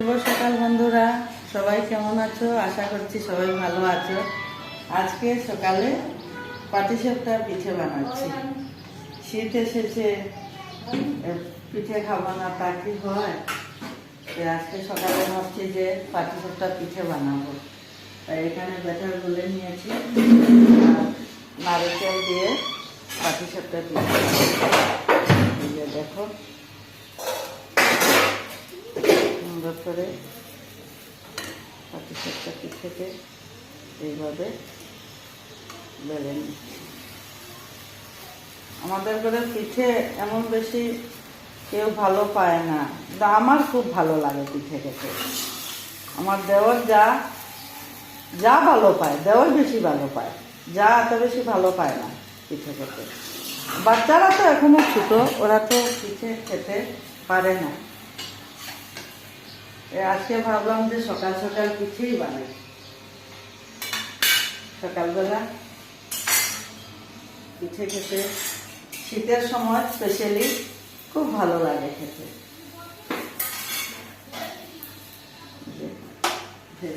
শুভ সকাল বন্ধুরা, সবাই কেমন আছো? আশা করছি সবাই ভালো আছো। আজকে সকালে পাটিসাপটা পিঠে বানাচ্ছি। শীত এসেছে, পিঠে খাবো না তা কি হয়? আজকে সকালে ভাবছি যে পাটিসাপটা পিঠে বানাবো। তাই এখানে ব্যাটার গুলে নিয়েছি আর নারকেল দিয়ে পাটিসাপটা পিঠে। দেখো সুন্দর করে পাটিসাপটা পিঠেকে এইভাবে বেলে নিচ্ছি। আমাদের ঘরে পিঠে এমন বেশি কেউ ভালো পায় না, কিন্তু আমার খুব ভালো লাগে পিঠে খেতে। আমার দেওর যা ভালো পায়, দেওর বেশি ভালো পায়, যা এত বেশি ভালো পায় না পিঠে খেতে। বাচ্চারা তো এখনো ছোট, ওরা তো পিঠে খেতে পারে না। আজকে ভাবলাম যে সকাল সকাল পিঠেই বানাই। সকালবেলা পিঠে খেতে শীতের সময় স্পেশালি খুব ভালো লাগে খেতে।